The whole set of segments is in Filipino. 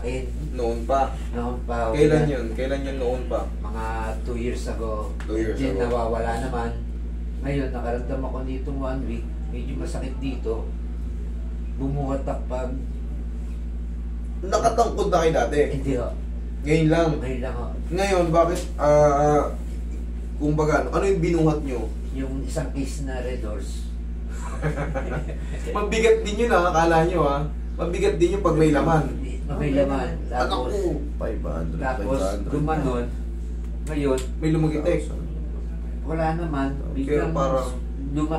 akin. Noon pa. Noon pa. Kailan yun? Kailan yun noon pa? Mga 2 years ago. 2 years Then ago. nawawala naman. Ngayon, nakaramdam ako dito 1 week. Medyo masakit dito. Bumuhat ang pag... Nakatangkod na kayo dati? Hindi ho. Ngayon lang? Ngayon lang ho. Ngayon, bakit? Kumbaga, ano yung binuhat nyo? Yung isang case na Red Horse. Mabigat din yun akala nyo Mabigat din yung pag may laman. May laman. Tapos, 500. tapos gumanon. Ngayon, May lumagitik. wala naman. Biglang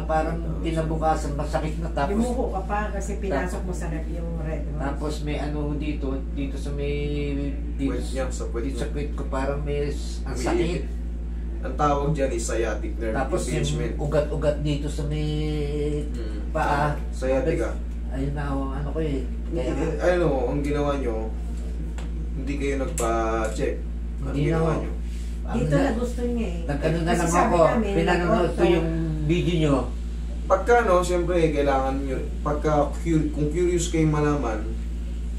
parang kinabukasan, masakit na. Tapos, Lumuho ka pa kasi pinasok mo sa yung red. tapos may ano dito sa may... Puwet niya, sa puwet Dito niya. sa puwet ko parang may ang sakit. Ang tawag dyan is sciatic nerve Tapos impingement. yung ugat-ugat dito sa may paa. Sciatica. Ayun na ang ano ko eh. Kaya nga, Ano, ang ginawa nyo, hindi kayo nagpa-check. Ang Hindi ginawa na. nyo? Dito na gusto niya eh. Nagkano na Kasi lang sabi ako. namin, Pinanonood ko yung video nyo. Pagka siyempre, kailangan nyo, kung curious kayong malaman,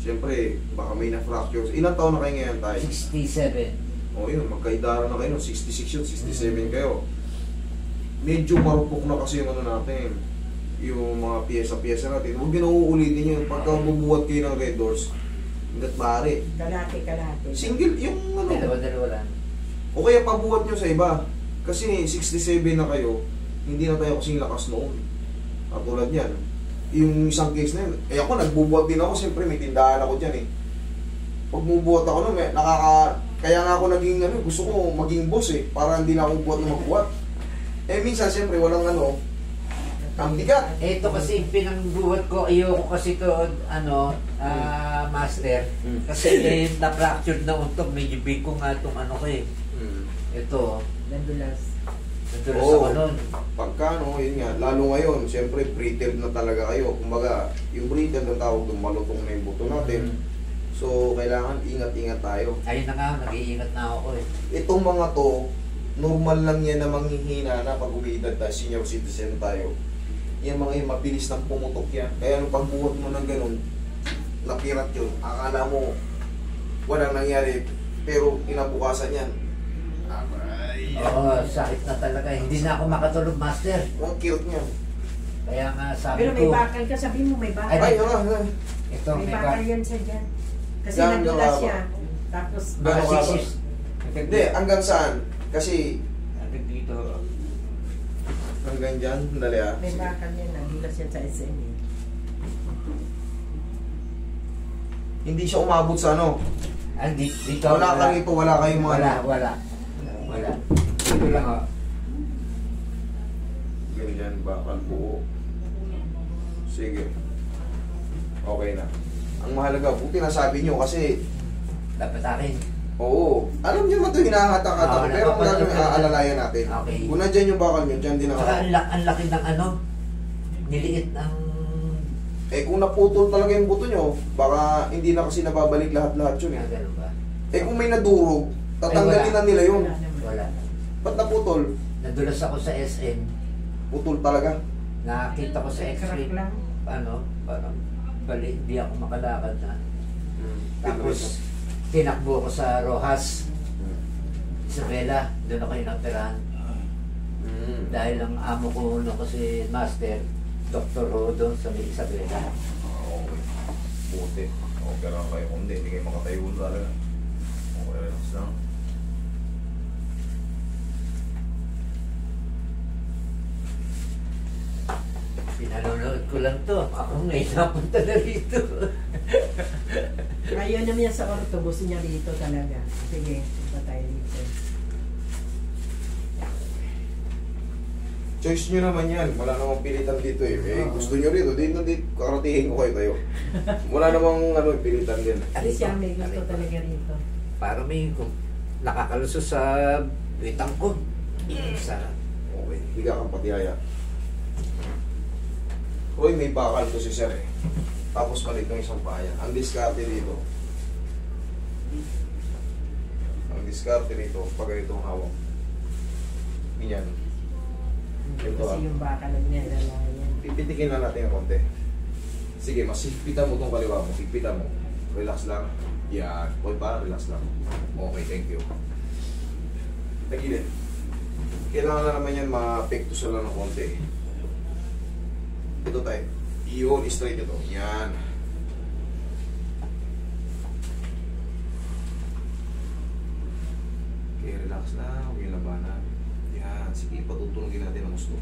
siyempre, baka may na-fracture. Ilang taon na kayo ngayon tayo? 67. O yun, magkaidara na kayo, 66 yun, 67 kayo. Medyo marupok na kasi yung ano natin, yung mga piyesa-piyesa natin. Huwag yun nauulitin yun. Pagka bubuhat kayo ng Red Doors, hanggat maaari. Kalate. Single, yung ano, Dalawa lang. o kaya pabuhat nyo sa iba. Kasi 67 na kayo, hindi na tayo kasing lakas noon. Katulad yan. Yung isang case na yun, ako nagbubuhat din ako, siyempre may tindahan ako dyan eh. Pag bubuhat ako nun, kaya nga ako naging gusto ko maging boss eh, para hindi na ako buhat na magbuhat. Eh minsan siyempre walang ang bigat. Ito kasi pinangbuhat ko, ayoko kasi to, master. Kasi na-fractured na untog, medyo big ko nga itong ano ko eh. Ito, Nandulas. nadulas ako nun. Pagka yun nga, lalo ngayon, siyempre brittle na talaga kayo. Kumbaga, yung brittle na tawag, malutong na yung buto natin. So, kailangan ingat-ingat tayo. Ayun na nga, nag-iingat na ako eh. Itong mga to, normal lang yan na manghihina na pag umiidad tayo, senior citizen tayo. Yan mga yung mabilis nang pumutok yan. Kaya nung pagbuhat mo ng ganun, napirat yun. Akala mo, walang nangyari, pero kinabukasan yan. Oo, sakit na talaga. Hindi na ako makatulog, master. Ang cute niya. Kaya nga sabi Pero ko, may bakal ka, sabi mo may bakal. Ay, ito, May bakal yan sa dyan. Kasi Yan, nandulas nakaba. siya. Tapos, Gano'n ka ba? 6 years. Hindi, hanggang saan? Kasi, Hanggang dito. hanggang dyan, dali may bakal yan. Nandulas yan sa SM. Hindi siya umabot sa Dito. Wala ka rito, wala kayong mga... Wala. Dito lang ako. Ganyan, bakal buo. Sige. Okay na. Ang mahalaga, buti nasabi nyo kasi, Dapat akin. oo, alam nyo naman ito, hinahatak-hatak, Oo, pero ang gagawin, aalalayan natin. Okay. Kung nandyan yung bakal nyo, dyan din Saka ako. ang laki ng niliit ng... Eh kung naputol talaga yung buto nyo, baka hindi na kasi nababalik lahat-lahat yun eh. Ganun ba? Eh kung may nadurog, tatanggalin na nila yun. Wala naman. Wala. Ba't naputol? Nadulas ako sa SM. Putol talaga. Nakita ko sa X-ray. Crack lang. Parang bali, hindi ako makalakad na. Tapos, Tapos, tinakbo ko sa Rojas. Isabela, doon ako inoperahan. Dahil ang amo ko no kasi master, Dr. Rodo sa may Isabela. okay. Buti. Okay lang kayo. Kung hindi kayo makatayo talaga. Okay, relax lang. Pinanonood ko lang to. Ako ngayon napunta na rito. Ayaw naman yan sa orto. Gusto niya dito talaga. Sige, punta tayo dito. Choice nyo naman yan. Wala namang pilitan dito eh. Gusto nyo rito. Dito, karatihin ko kayo tayo. Wala namang pilitan din. At least siya may gusto talaga rito. Para may nakakaluso sa bitang ko. Sarap. Okay. Higa kang patihaya. Uy, may bakal to si sir eh. Tapos palit ng isang paya. Ang diskarte dito. Ang diskarte dito, pag ganito ang hawak. Ganyan. Ito Kasi yung baka niya yan. Pipitikin lang natin ng konti. Sige, mas higpitan mo tong kaliwa mo. Higpitan mo. Relax lang. Yan. Huwag pa, relax lang. Okay, thank you. Tagilid. Kailangan na naman yan ma-pekto sa lang ng konti. Ito tayo. Iyon, straight ito. Yan. Okay, relax lang. Huwag yung labanan. Yan. Sige, patutulogin natin ang gusto.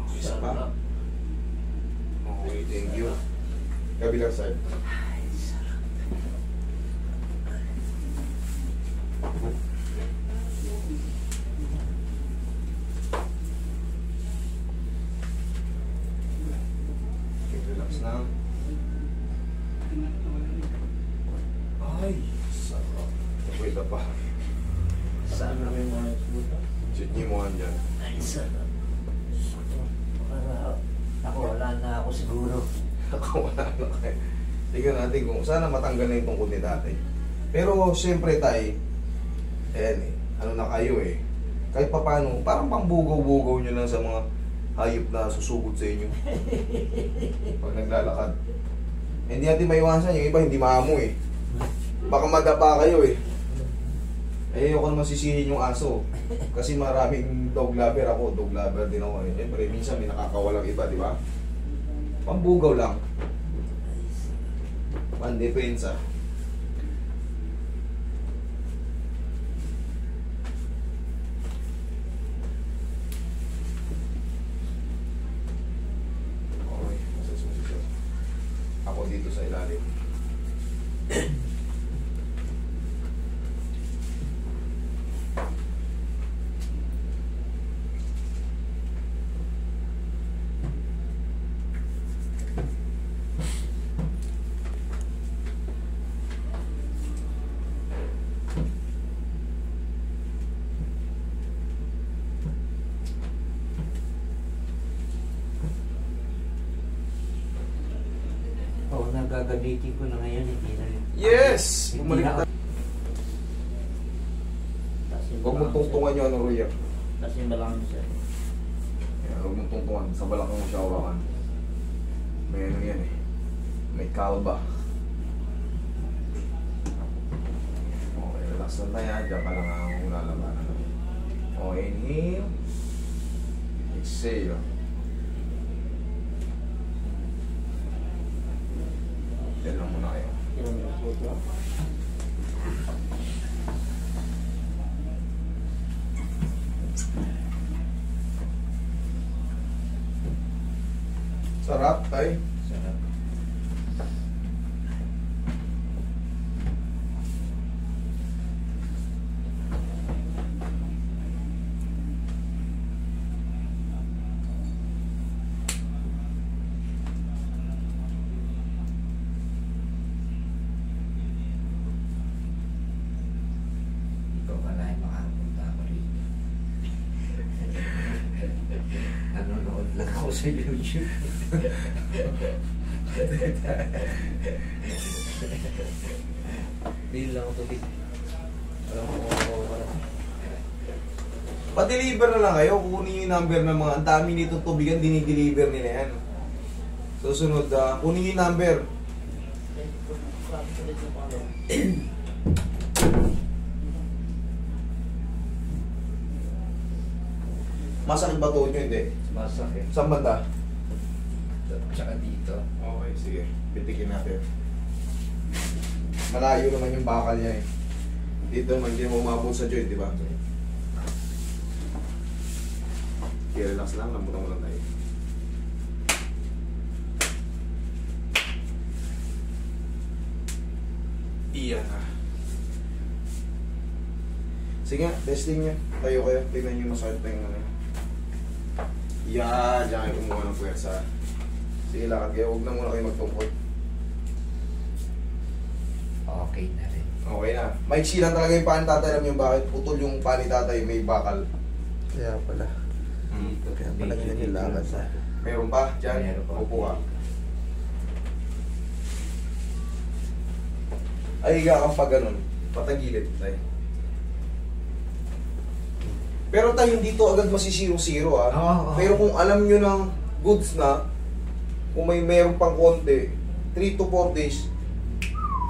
Okay, isa pa. Okay, thank you. Kabilang side. Okay, relax lang. Ay, sarap. Wait pa. Saan na may mga buto? Check niyo mo dyan. Ay, sarap. Para ako, wala na ako siguro. Ako wala na kayo. Tingnan natin kung sana matanggal na yung tungkol ni dati. Pero siyempre tayo, ayan eh, ano na kayo eh. Kahit pa paano, parang pambugaw-bugaw nyo lang sa mga hayop na susugod sa inyo. Pag naglalakad. Hindi natin maiwasan, yung iba hindi maamo eh. Baka madapa kayo eh. Eh, ayoko naman sisihin yung aso. Kasi maraming dog lover ako. Dog lover din ako eh. Siyempre, minsan may nakakawalang iba, di ba? Pambugaw lang. Pandepensa. Okay, masas. Ako dito sa ilalim. Oo, nagagamitin ko na ngayon, hindi na rin. Yes! Hindi Bumalik na- na. Huwag mong tungtungan yung ano, Roya. Kasi yung balakang mo siya. Yan, huwag mong tungtungan. Sa balakang mo siya hawakan. May ano yan eh. May kalba. Okay, relax lang na yan. Diyan ka lang ang lalabanan. Okay, inhale. Exhale. Yan lang muna kayo. Yung puto. Sarap, tay. Sarap. Ikaw pala ay makapunta ako rito. Nanonood lang ako sa YouTube. Hindi lang ako tubig. Alam ko kung ako pala. Pa-deliver na lang kayo. Kunin yung number ng mga... Ang dami nito tubigan, dinideliver nila yan. Susunod, kunin yung number. Masakit ba tuhod nyo? Hindi. Masakit. Saan banda? Tsaka dito. Okay, sige. Pitikin natin. Malayo naman yung bakal niya eh. Dito naman, hindi mo umabot sa joint, di ba? Okay, relax lang. Lambutan mo lang tayo. Iyan na. Sige, testing niya. Tayo kayo. Tingnan niyo masakit na yung ano. Yan, diyan kayo kumuha ng puwersa. Sige, lakad kayo. Huwag na muna kayo magtungkol. Okay na rin. Okay na. Maiksi lang talaga yung pani tatay. Alam niyo bakit? Putol yung pani tatay. May bakal. Kaya pala. Dito. Kaya pala ganyan yung lakad sa... Meron pa? Diyan? Meron pa. Upo ka. Ay, higa kang pa ganun. Patagilid tayo. Pero tayo hindi to agad masisiro-siro ah. Oo, oo. Pero kung alam nyo ng goods na, kung may meron pang konti, 3 to 4 days,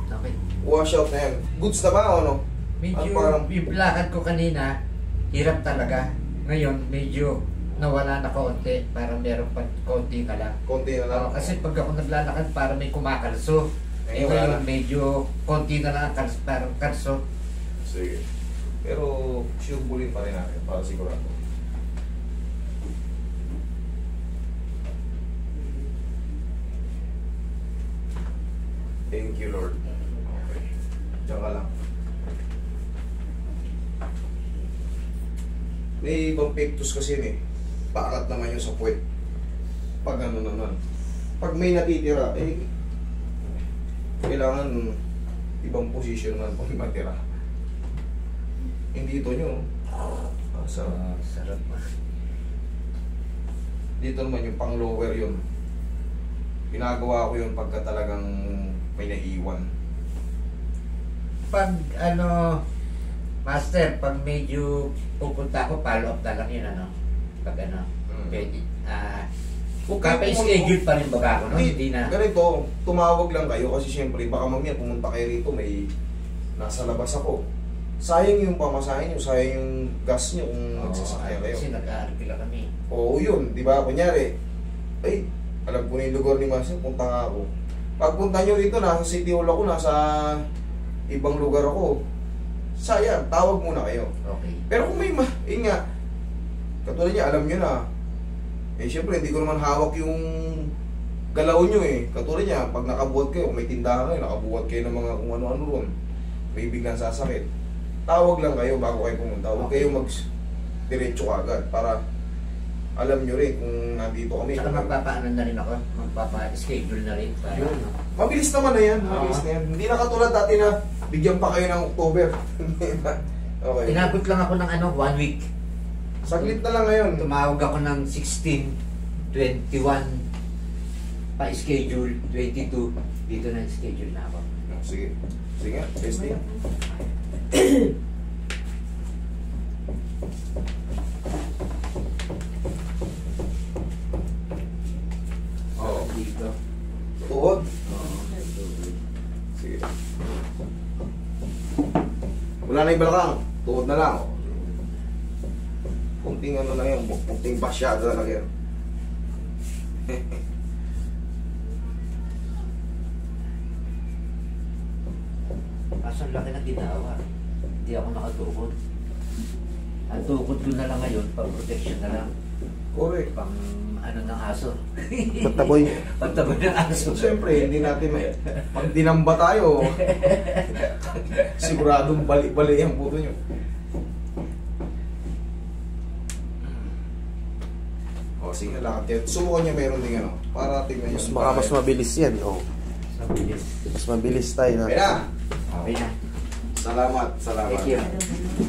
Okay. wash out na yan. Goods na ba o ano? Medyo, parang- yung lakad ko kanina, hirap talaga. Ngayon, medyo nawala na kaunti. Parang meron pa kaunti ka lang. Konti na lang. Kasi pag ako naglalakad, parang may kumakalso. Ngayon, Ngayon, wala na. medyo konti na lang ang parang kalso. Sige. Pero sure bulin pa rin natin para sigurado. Thank you, Lord. Okay. Diyan ka lang. May ibang pectus kasi yun eh. Paalat naman yung sa puwet. Pag ano naman. Pag may natitira, eh, kailangan ibang position naman pag matira. Hindi ito nyo. Sa, Sarap pa. dito naman yung pang lower yun. Ginagawa ko yun pagka talagang may naiwan. Pag ano, Master, pag medyo pupunta ako, follow up na lang yun, ano? Pag ano, pwede. Huwag kayo Kapa-schedule pa rin baga ako, no? Hindi na. Ganito, tumawag lang kayo kasi siyempre baka mamaya pumunta kayo rito, may nasa labas ako. Sayang yung pamasahin nyo, sayang yung gas nyo kung nagsasakyan kayo. Kasi nag-aarkila kami. Oo, yun, di ba? Kunyari, ay, alam ko na yung lugar ni Master, punta nga ako. Pagpunta nyo rito, nasa City Hall ako, nasa ibang lugar ako. Sayang, tawag muna kayo. Okay. Pero kung may nga, katulad niya, alam nyo na, eh syempre, hindi ko naman hawak yung galaw nyo eh. Katulad niya, pag nakabuhat kayo, kung may tindahan kayo, nakabuhat kayo ng mga kung ano-ano ron, may biglang sasakit. Tawag lang kayo bago kayo pumunta. Huwag kayo mag-diretso agad para alam nyo rin kung nandito kami. Saka magpapaano na rin ako, magpapa-schedule na rin. Para, Yun. ano. Mabilis naman na yan, mabilis na yan. Hindi na katulad dati na bigyan pa kayo ng October. Okay. Inabot lang ako ng ano, 1 week. Saglit na lang ngayon. Tumawag ako ng 16, 21, pa-schedule, 22. Dito na schedule na ako. Sige. Sige nga, testing. Oo. Dito. Tuhod. Oo. Sige. Wala na yung balakang. Tuhod na lang. Kunting ano lang yan. Kunting basyado na lang yan. Kaso ang laki na ginawa. Hindi ako nakatukod. Ang tukod ko na lang ngayon, pang protection na lang. Correct. Pang ano ng aso. Pataboy. Pagtaboy ng aso. Siyempre, hindi natin pag dinamba tayo, siguradong bali-bali ang puto nyo. O, sige, lakad kayo. Subukan nyo meron din ano, para tingnan nyo. Mas mabilis yan. Oh. Sa bilis. Mas mabilis tayo na. Kaya na. Okay na. Salamat, salamat. Thank you.